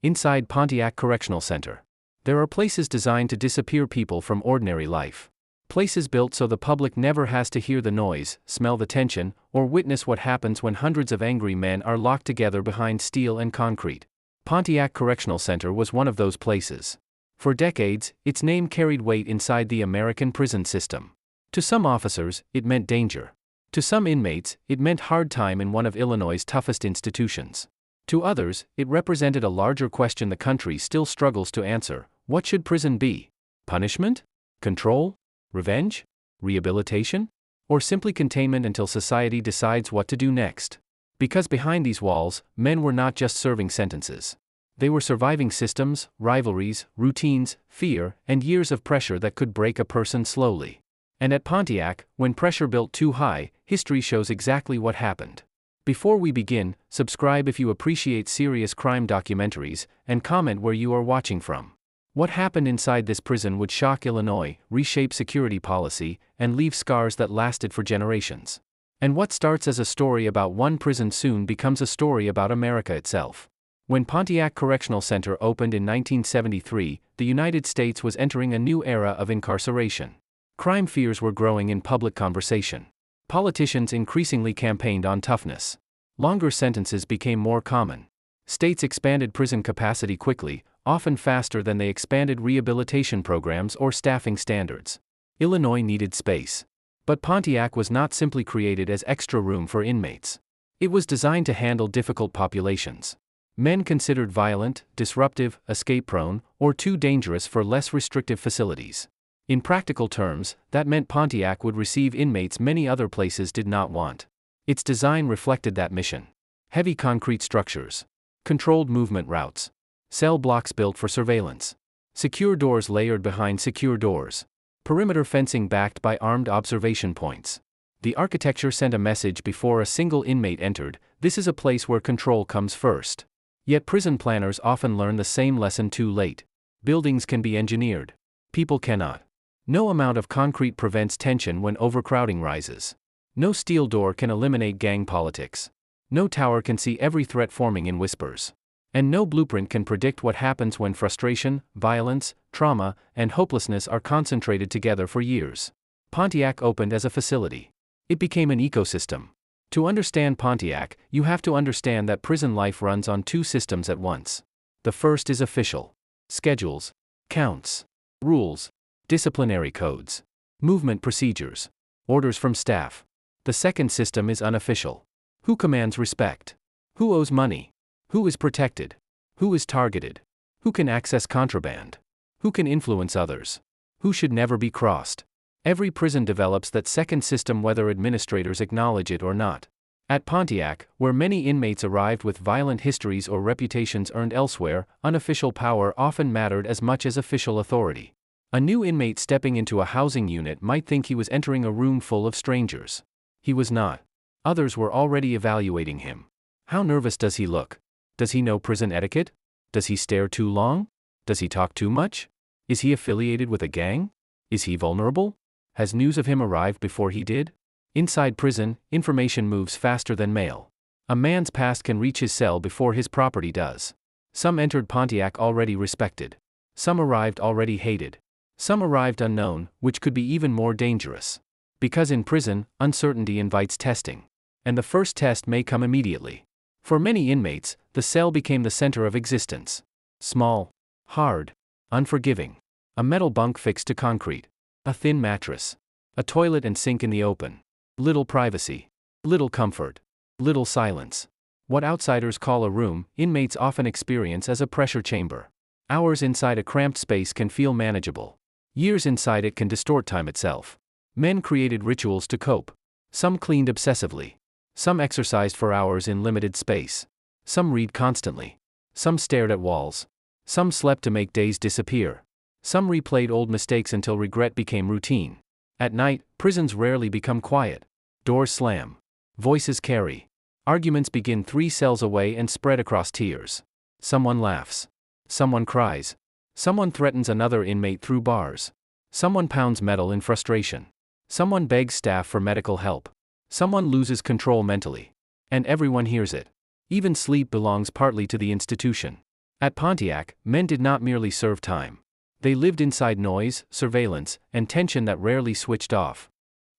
Inside Pontiac Correctional Center, there are places designed to disappear people from ordinary life. Places built so the public never has to hear the noise, smell the tension, or witness what happens when hundreds of angry men are locked together behind steel and concrete. Pontiac Correctional Center was one of those places. For decades, its name carried weight inside the American prison system. To some officers, it meant danger. To some inmates, it meant hard time in one of Illinois' toughest institutions. To others, it represented a larger question the country still struggles to answer: what should prison be? Punishment? Control? Revenge? Rehabilitation? Or simply containment until society decides what to do next? Because behind these walls, men were not just serving sentences. They were surviving systems, rivalries, routines, fear, and years of pressure that could break a person slowly. And at Pontiac, when pressure built too high, history shows exactly what happened. Before we begin, subscribe if you appreciate serious crime documentaries, and comment where you are watching from. What happened inside this prison would shock Illinois, reshape security policy, and leave scars that lasted for generations. And what starts as a story about one prison soon becomes a story about America itself. When Pontiac Correctional Center opened in 1973, the United States was entering a new era of incarceration. Crime fears were growing in public conversation. Politicians increasingly campaigned on toughness. Longer sentences became more common. States expanded prison capacity quickly, often faster than they expanded rehabilitation programs or staffing standards. Illinois needed space. But Pontiac was not simply created as extra room for inmates. It was designed to handle difficult populations. Men considered violent, disruptive, escape-prone, or too dangerous for less restrictive facilities. In practical terms, that meant Pontiac would receive inmates many other places did not want. Its design reflected that mission. Heavy concrete structures. Controlled movement routes. Cell blocks built for surveillance. Secure doors layered behind secure doors. Perimeter fencing backed by armed observation points. The architecture sent a message before a single inmate entered: this is a place where control comes first. Yet prison planners often learn the same lesson too late. Buildings can be engineered. People cannot. No amount of concrete prevents tension when overcrowding rises. No steel door can eliminate gang politics. No tower can see every threat forming in whispers. And no blueprint can predict what happens when frustration, violence, trauma, and hopelessness are concentrated together for years. Pontiac opened as a facility. It became an ecosystem. To understand Pontiac, you have to understand that prison life runs on two systems at once. The first is official. Schedules, counts, rules, disciplinary codes, movement procedures, orders from staff. The second system is unofficial. Who commands respect? Who owes money? Who is protected? Who is targeted? Who can access contraband? Who can influence others? Who should never be crossed? Every prison develops that second system whether administrators acknowledge it or not. At Pontiac, where many inmates arrived with violent histories or reputations earned elsewhere, unofficial power often mattered as much as official authority. A new inmate stepping into a housing unit might think he was entering a room full of strangers. He was not. Others were already evaluating him. How nervous does he look? Does he know prison etiquette? Does he stare too long? Does he talk too much? Is he affiliated with a gang? Is he vulnerable? Has news of him arrived before he did? Inside prison, information moves faster than mail. A man's past can reach his cell before his property does. Some entered Pontiac already respected. Some arrived already hated. Some arrived unknown, which could be even more dangerous. Because in prison, uncertainty invites testing. And the first test may come immediately. For many inmates, the cell became the center of existence. Small, hard, unforgiving. A metal bunk fixed to concrete. A thin mattress. A toilet and sink in the open. Little privacy. Little comfort. Little silence. What outsiders call a room, inmates often experience as a pressure chamber. Hours inside a cramped space can feel manageable. Years inside it can distort time itself. Men created rituals to cope. Some cleaned obsessively. Some exercised for hours in limited space. Some read constantly. Some stared at walls. Some slept to make days disappear. Some replayed old mistakes until regret became routine. At night, prisons rarely become quiet. Doors slam. Voices carry. Arguments begin 3 cells away and spread across tiers. Someone laughs. Someone cries. Someone threatens another inmate through bars. Someone pounds metal in frustration. Someone begs staff for medical help. Someone loses control mentally. And everyone hears it. Even sleep belongs partly to the institution. At Pontiac, men did not merely serve time. They lived inside noise, surveillance, and tension that rarely switched off.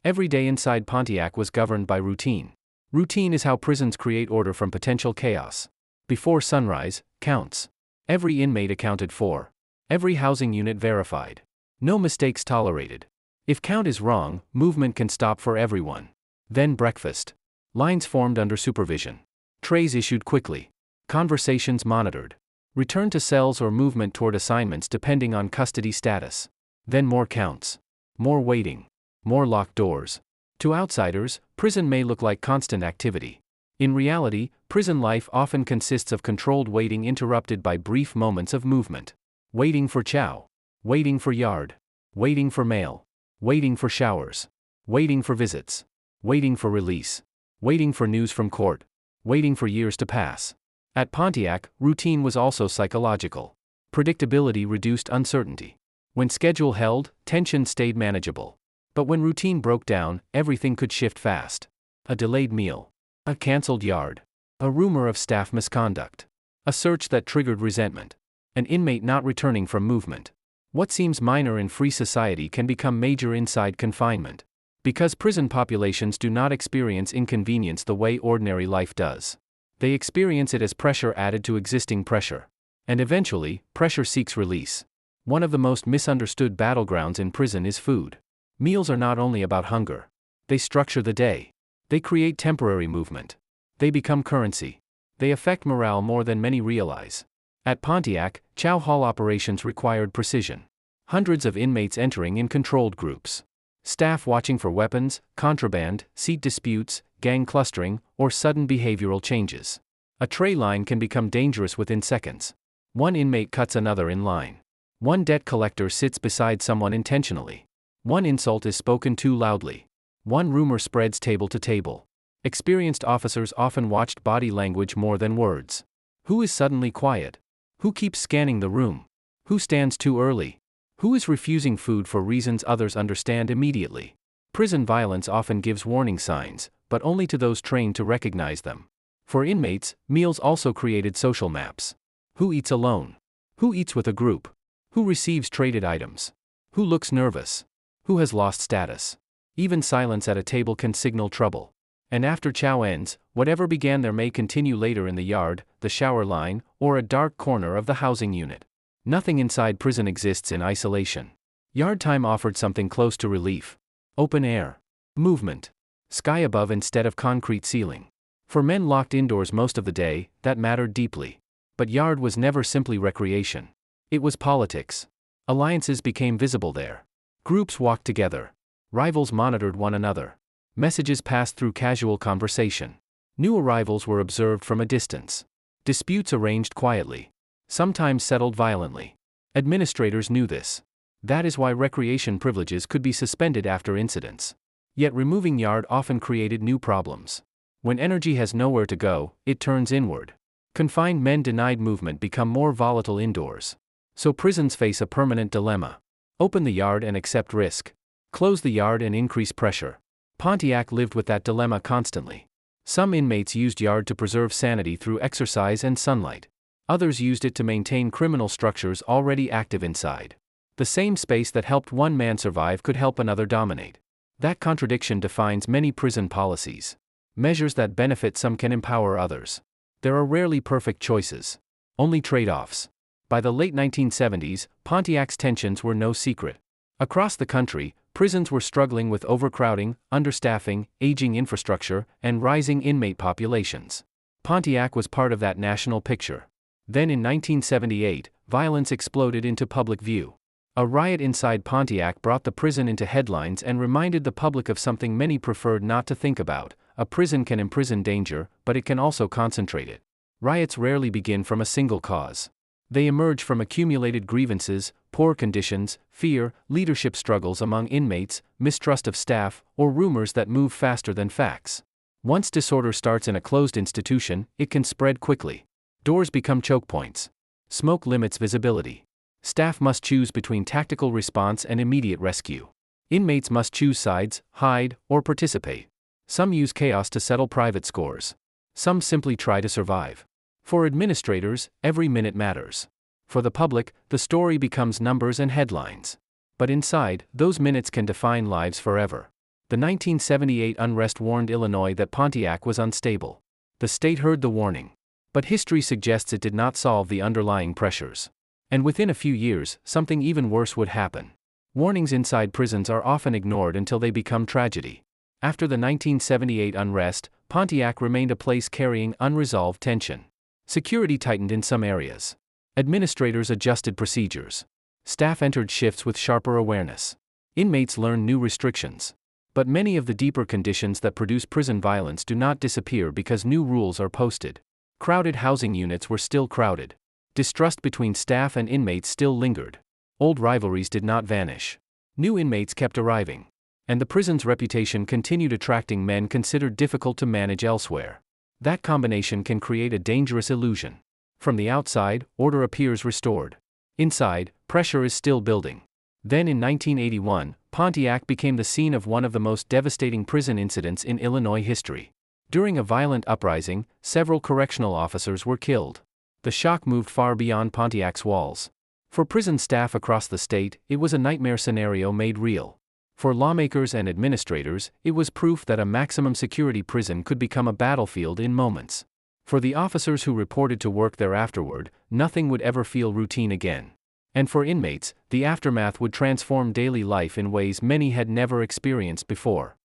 Every day inside Pontiac was governed by routine. Routine is how prisons create order from potential chaos. Before sunrise, counts. Every inmate accounted for. Every housing unit verified. No mistakes tolerated. If count is wrong, movement can stop for everyone. Then breakfast. Lines formed under supervision. Trays issued quickly. Conversations monitored. Return to cells or movement toward assignments depending on custody status. Then more counts. More waiting. More locked doors. To outsiders, prison may look like constant activity. In reality, prison life often consists of controlled waiting interrupted by brief moments of movement. Waiting for chow. Waiting for yard. Waiting for mail. Waiting for showers. Waiting for visits. Waiting for release. Waiting for news from court. Waiting for years to pass. At Pontiac, routine was also psychological. Predictability reduced uncertainty. When schedule held, tension stayed manageable. But when routine broke down, everything could shift fast. A delayed meal. A cancelled yard. A rumor of staff misconduct. A search that triggered resentment. An inmate not returning from movement. What seems minor in free society can become major inside confinement. Because prison populations do not experience inconvenience the way ordinary life does. They experience it as pressure added to existing pressure. And eventually, pressure seeks release. One of the most misunderstood battlegrounds in prison is food. Meals are not only about hunger. They structure the day. They create temporary movement. They become currency. They affect morale more than many realize. At Pontiac, chow hall operations required precision. Hundreds of inmates entering in controlled groups. Staff watching for weapons, contraband, seat disputes, gang clustering, or sudden behavioral changes. A tray line can become dangerous within seconds. One inmate cuts another in line. One debt collector sits beside someone intentionally. One insult is spoken too loudly. One rumor spreads table to table. Experienced officers often watched body language more than words. Who is suddenly quiet? Who keeps scanning the room? Who stands too early? Who is refusing food for reasons others understand immediately? Prison violence often gives warning signs, but only to those trained to recognize them. For inmates, meals also created social maps. Who eats alone? Who eats with a group? Who receives traded items? Who looks nervous? Who has lost status? Even silence at a table can signal trouble. And after chow ends, whatever began there may continue later in the yard, the shower line, or a dark corner of the housing unit. Nothing inside prison exists in isolation. Yard time offered something close to relief. Open air. Movement. Sky above instead of concrete ceiling. For men locked indoors most of the day, that mattered deeply. But yard was never simply recreation. It was politics. Alliances became visible there. Groups walked together. Rivals monitored one another. Messages passed through casual conversation. New arrivals were observed from a distance. Disputes arranged quietly. Sometimes settled violently. Administrators knew this. That is why recreation privileges could be suspended after incidents. Yet removing yard often created new problems. When energy has nowhere to go, it turns inward. Confined men denied movement become more volatile indoors. So prisons face a permanent dilemma. Open the yard and accept risk. Close the yard and increase pressure. Pontiac lived with that dilemma constantly. Some inmates used yard to preserve sanity through exercise and sunlight. Others used it to maintain criminal structures already active inside. The same space that helped one man survive could help another dominate. That contradiction defines many prison policies. Measures that benefit some can empower others. There are rarely perfect choices. Only trade-offs. By the late 1970s, Pontiac's tensions were no secret. Across the country, prisons were struggling with overcrowding, understaffing, aging infrastructure, and rising inmate populations. Pontiac was part of that national picture. Then in 1978, violence exploded into public view. A riot inside Pontiac brought the prison into headlines and reminded the public of something many preferred not to think about: a prison can imprison danger, but it can also concentrate it. Riots rarely begin from a single cause. They emerge from accumulated grievances, poor conditions, fear, leadership struggles among inmates, mistrust of staff, or rumors that move faster than facts. Once disorder starts in a closed institution, it can spread quickly. Doors become choke points. Smoke limits visibility. Staff must choose between tactical response and immediate rescue. Inmates must choose sides, hide, or participate. Some use chaos to settle private scores. Some simply try to survive. For administrators, every minute matters. For the public, the story becomes numbers and headlines. But inside, those minutes can define lives forever. The 1978 unrest warned Illinois that Pontiac was unstable. The state heard the warning. But history suggests it did not solve the underlying pressures. And within a few years, something even worse would happen. Warnings inside prisons are often ignored until they become tragedy. After the 1978 unrest, Pontiac remained a place carrying unresolved tension. Security tightened in some areas. Administrators adjusted procedures. Staff entered shifts with sharper awareness. Inmates learned new restrictions. But many of the deeper conditions that produce prison violence do not disappear because new rules are posted. Crowded housing units were still crowded. Distrust between staff and inmates still lingered. Old rivalries did not vanish. New inmates kept arriving. And the prison's reputation continued attracting men considered difficult to manage elsewhere. That combination can create a dangerous illusion. From the outside, order appears restored. Inside, pressure is still building. Then in 1981, Pontiac became the scene of one of the most devastating prison incidents in Illinois history. During a violent uprising, several correctional officers were killed. The shock moved far beyond Pontiac's walls. For prison staff across the state, it was a nightmare scenario made real. For lawmakers and administrators, it was proof that a maximum security prison could become a battlefield in moments. For the officers who reported to work there afterward, nothing would ever feel routine again. And for inmates, the aftermath would transform daily life in ways many had never experienced before.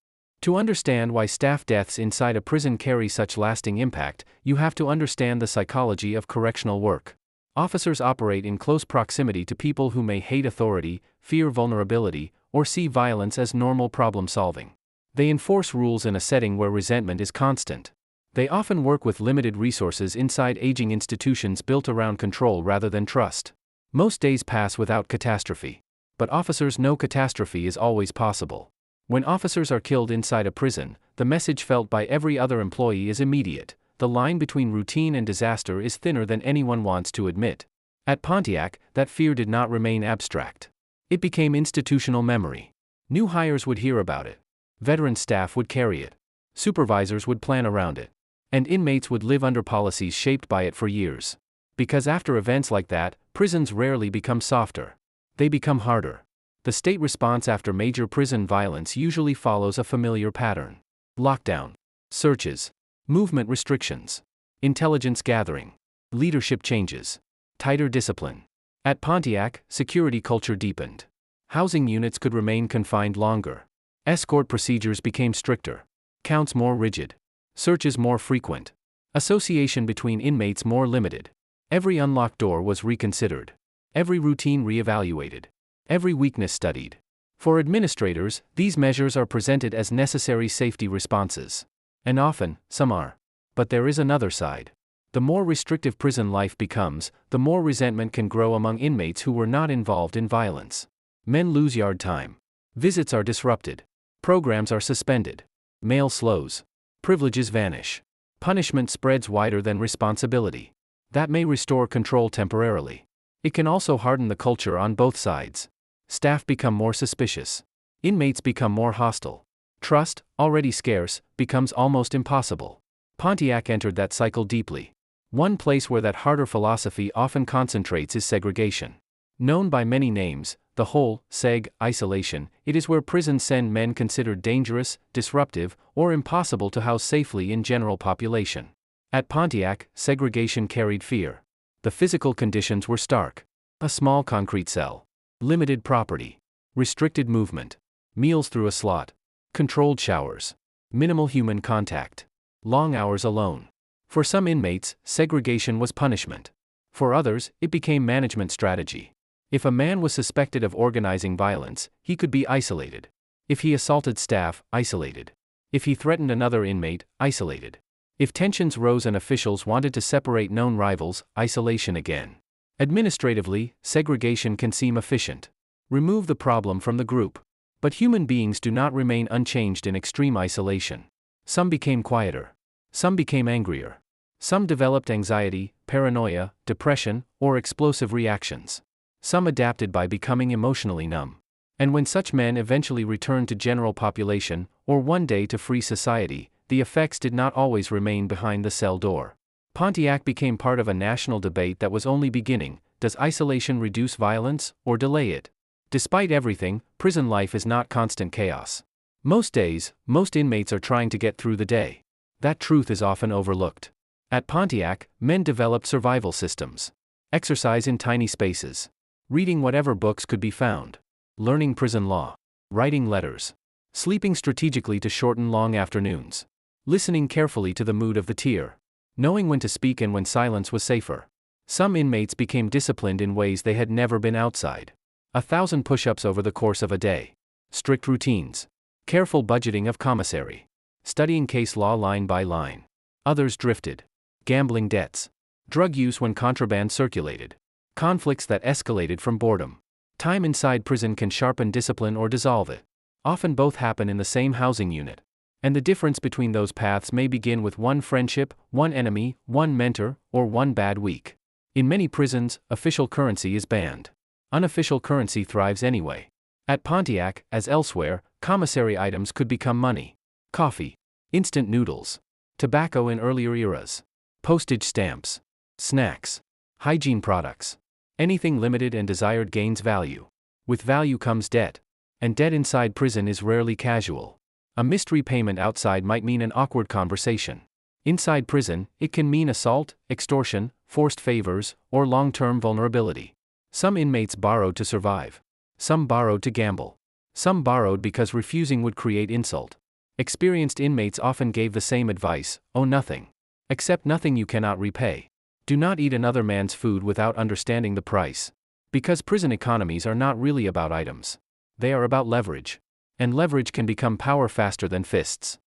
To understand why staff deaths inside a prison carry such lasting impact, you have to understand the psychology of correctional work. Officers operate in close proximity to people who may hate authority, fear vulnerability, or see violence as normal problem solving. They enforce rules in a setting where resentment is constant. They often work with limited resources inside aging institutions built around control rather than trust. Most days pass without catastrophe. But officers know catastrophe is always possible. When officers are killed inside a prison, the message felt by every other employee is immediate. The line between routine and disaster is thinner than anyone wants to admit. At Pontiac, that fear did not remain abstract. It became institutional memory. New hires would hear about it. Veteran staff would carry it. Supervisors would plan around it. And inmates would live under policies shaped by it for years. Because after events like that, prisons rarely become softer. They become harder. The state response after major prison violence usually follows a familiar pattern. Lockdown. Searches. Movement restrictions. Intelligence gathering. Leadership changes. Tighter discipline. At Pontiac, security culture deepened. Housing units could remain confined longer. Escort procedures became stricter. Counts more rigid. Searches more frequent. Association between inmates more limited. Every unlocked door was reconsidered. Every routine reevaluated. Every weakness studied. For administrators, these measures are presented as necessary safety responses. And often, some are. But there is another side. The more restrictive prison life becomes, the more resentment can grow among inmates who were not involved in violence. Men lose yard time. Visits are disrupted. Programs are suspended. Mail slows. Privileges vanish. Punishment spreads wider than responsibility. That may restore control temporarily. It can also harden the culture on both sides. Staff become more suspicious. Inmates become more hostile. Trust, already scarce, becomes almost impossible. Pontiac entered that cycle deeply. One place where that harder philosophy often concentrates is segregation. Known by many names, the whole, seg, isolation, it is where prisons send men considered dangerous, disruptive, or impossible to house safely in general population. At Pontiac, segregation carried fear. The physical conditions were stark. A small concrete cell. Limited property. Restricted movement. Meals through a slot. Controlled showers. Minimal human contact. Long hours alone. For some inmates, segregation was punishment. For others, it became management strategy. If a man was suspected of organizing violence, he could be isolated. If he assaulted staff, isolated. If he threatened another inmate, isolated. If tensions rose and officials wanted to separate known rivals, isolation again. Administratively, segregation can seem efficient. Remove the problem from the group. But human beings do not remain unchanged in extreme isolation. Some became quieter. Some became angrier. Some developed anxiety, paranoia, depression, or explosive reactions. Some adapted by becoming emotionally numb. And when such men eventually returned to general population, or one day to free society, the effects did not always remain behind the cell door. Pontiac became part of a national debate that was only beginning: does isolation reduce violence, or delay it? Despite everything, prison life is not constant chaos. Most days, most inmates are trying to get through the day. That truth is often overlooked. At Pontiac, men developed survival systems. Exercise in tiny spaces. Reading whatever books could be found. Learning prison law. Writing letters. Sleeping strategically to shorten long afternoons. Listening carefully to the mood of the tier. Knowing when to speak and when silence was safer. Some inmates became disciplined in ways they had never been outside. 1,000 push-ups over the course of a day. Strict routines. Careful budgeting of commissary. Studying case law line by line. Others drifted. Gambling debts. Drug use when contraband circulated. Conflicts that escalated from boredom. Time inside prison can sharpen discipline or dissolve it. Often both happen in the same housing unit. And the difference between those paths may begin with one friendship, one enemy, one mentor, or one bad week. In many prisons, official currency is banned. Unofficial currency thrives anyway. At Pontiac, as elsewhere, commissary items could become money. Coffee. Instant noodles. Tobacco in earlier eras. Postage stamps. Snacks. Hygiene products. Anything limited and desired gains value. With value comes debt. And debt inside prison is rarely casual. A mystery payment outside might mean an awkward conversation. Inside prison, it can mean assault, extortion, forced favors, or long-term vulnerability. Some inmates borrowed to survive. Some borrowed to gamble. Some borrowed because refusing would create insult. Experienced inmates often gave the same advice: owe nothing. Accept nothing you cannot repay. Do not eat another man's food without understanding the price. Because prison economies are not really about items. They are about leverage. And leverage can become power faster than fists.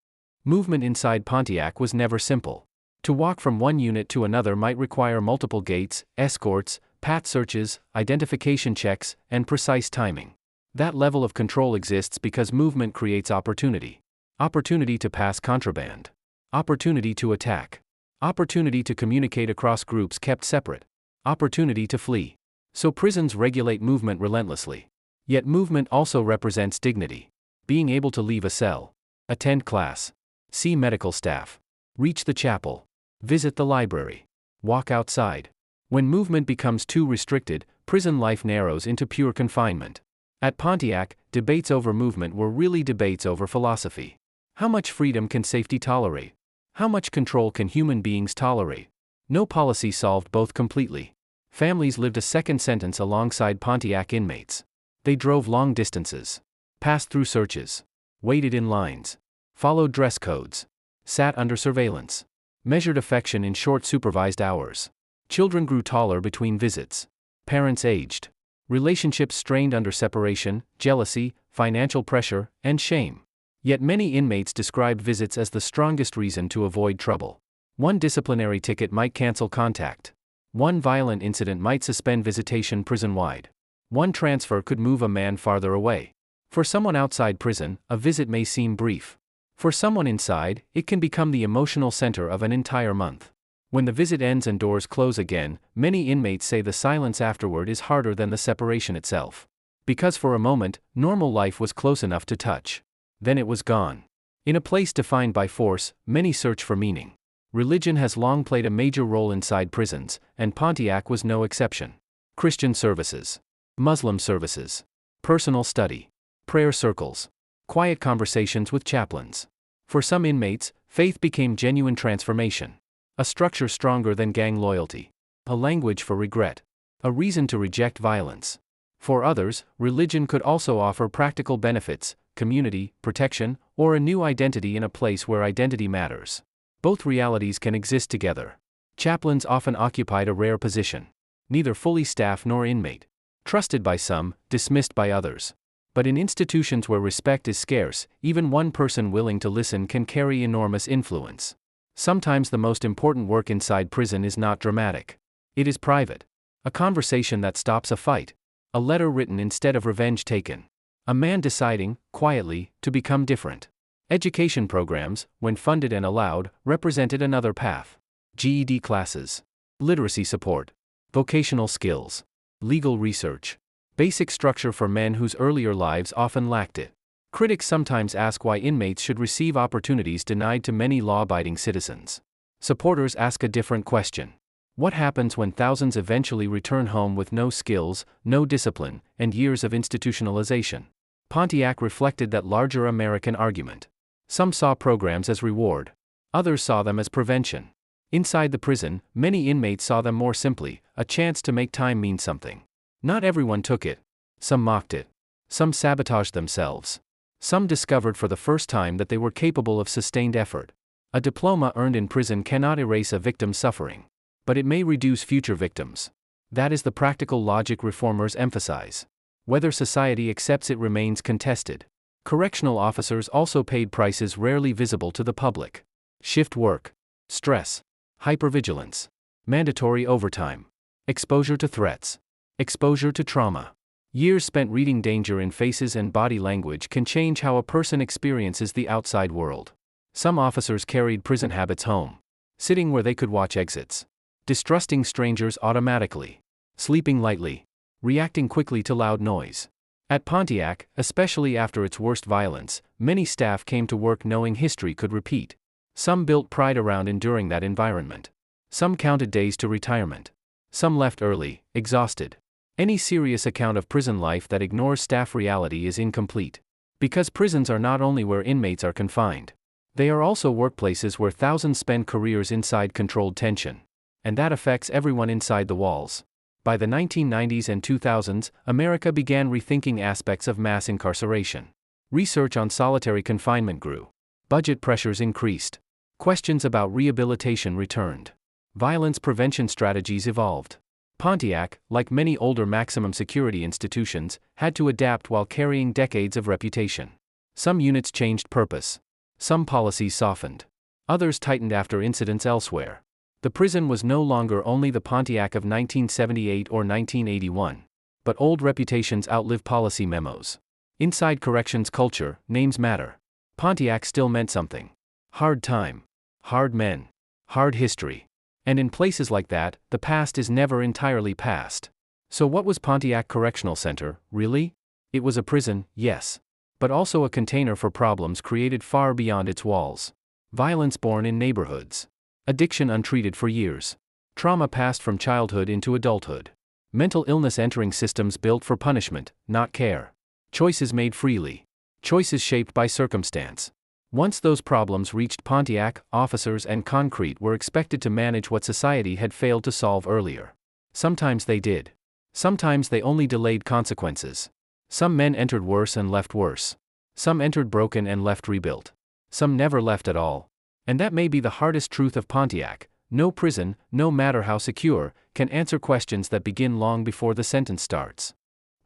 Movement inside Pontiac was never simple. To walk from one unit to another might require multiple gates, escorts, pat searches, identification checks, and precise timing. That level of control exists because movement creates opportunity. Opportunity to pass contraband. Opportunity to attack. Opportunity to communicate across groups kept separate. Opportunity to flee. So prisons regulate movement relentlessly. Yet movement also represents dignity. Being able to leave a cell. Attend class. See medical staff. Reach the chapel. Visit the library. Walk outside. When movement becomes too restricted, prison life narrows into pure confinement. At Pontiac, debates over movement were really debates over philosophy. How much freedom can safety tolerate? How much control can human beings tolerate? No policy solved both completely. Families lived a second sentence alongside Pontiac inmates. They drove long distances. Passed through searches. Waited in lines. Followed dress codes. Sat under surveillance. Measured affection in short supervised hours. Children grew taller between visits. Parents aged. Relationships strained under separation, jealousy, financial pressure, and shame. Yet many inmates described visits as the strongest reason to avoid trouble. One disciplinary ticket might cancel contact. One violent incident might suspend visitation prison-wide. One transfer could move a man farther away. For someone outside prison, a visit may seem brief. For someone inside, it can become the emotional center of an entire month. When the visit ends and doors close again, many inmates say the silence afterward is harder than the separation itself. Because for a moment, normal life was close enough to touch. Then it was gone. In a place defined by force, many search for meaning. Religion has long played a major role inside prisons, and Pontiac was no exception. Christian services. Muslim services. Personal study. Prayer circles. Quiet conversations with chaplains. For some inmates, faith became genuine transformation. A structure stronger than gang loyalty. A language for regret. A reason to reject violence. For others, religion could also offer practical benefits, community, protection, or a new identity in a place where identity matters. Both realities can exist together. Chaplains often occupied a rare position. Neither fully staff nor inmate. Trusted by some, dismissed by others. But in institutions where respect is scarce, even one person willing to listen can carry enormous influence. Sometimes the most important work inside prison is not dramatic. It is private. A conversation that stops a fight. A letter written instead of revenge taken. A man deciding, quietly, to become different. Education programs, when funded and allowed, represented another path. GED classes. Literacy support. Vocational skills. Legal research. Basic structure for men whose earlier lives often lacked it. Critics sometimes ask why inmates should receive opportunities denied to many law-abiding citizens. Supporters ask a different question. What happens when thousands eventually return home with no skills, no discipline, and years of institutionalization? Pontiac reflected that larger American argument. Some saw programs as reward. Others saw them as prevention. Inside the prison, many inmates saw them more simply, a chance to make time mean something. Not everyone took it. Some mocked it. Some sabotaged themselves. Some discovered for the first time that they were capable of sustained effort. A diploma earned in prison cannot erase a victim's suffering. But it may reduce future victims. That is the practical logic reformers emphasize. Whether society accepts it remains contested. Correctional officers also paid prices rarely visible to the public. Shift work. Stress. Hypervigilance. Mandatory overtime. Exposure to threats. Exposure to trauma. Years spent reading danger in faces and body language can change how a person experiences the outside world. Some officers carried prison habits home. Sitting where they could watch exits. Distrusting strangers automatically. Sleeping lightly. Reacting quickly to loud noise. At Pontiac, especially after its worst violence, many staff came to work knowing history could repeat. Some built pride around enduring that environment. Some counted days to retirement. Some left early, exhausted. Any serious account of prison life that ignores staff reality is incomplete. Because prisons are not only where inmates are confined. They are also workplaces where thousands spend careers inside controlled tension. And that affects everyone inside the walls. By the 1990s and 2000s, America began rethinking aspects of mass incarceration. Research on solitary confinement grew. Budget pressures increased. Questions about rehabilitation returned. Violence prevention strategies evolved. Pontiac, like many older maximum security institutions, had to adapt while carrying decades of reputation. Some units changed purpose. Some policies softened. Others tightened after incidents elsewhere. The prison was no longer only the Pontiac of 1978 or 1981. But old reputations outlive policy memos. Inside corrections culture, names matter. Pontiac still meant something. Hard time. Hard men. Hard history. And in places like that, the past is never entirely past. So what was Pontiac Correctional Center, really? It was a prison, yes. But also a container for problems created far beyond its walls. Violence born in neighborhoods. Addiction untreated for years. Trauma passed from childhood into adulthood. Mental illness entering systems built for punishment, not care. Choices made freely. Choices shaped by circumstance. Once those problems reached Pontiac, officers and concrete were expected to manage what society had failed to solve earlier. Sometimes they did. Sometimes they only delayed consequences. Some men entered worse and left worse. Some entered broken and left rebuilt. Some never left at all. And that may be the hardest truth of Pontiac. No prison, no matter how secure, can answer questions that begin long before the sentence starts.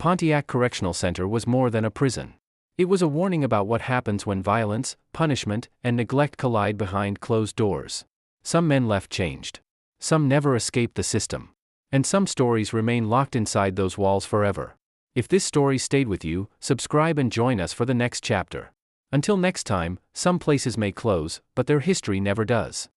Pontiac Correctional Center was more than a prison. It was a warning about what happens when violence, punishment, and neglect collide behind closed doors. Some men left changed. Some never escaped the system. And some stories remain locked inside those walls forever. If this story stayed with you, subscribe and join us for the next chapter. Until next time, some places may close, but their history never does.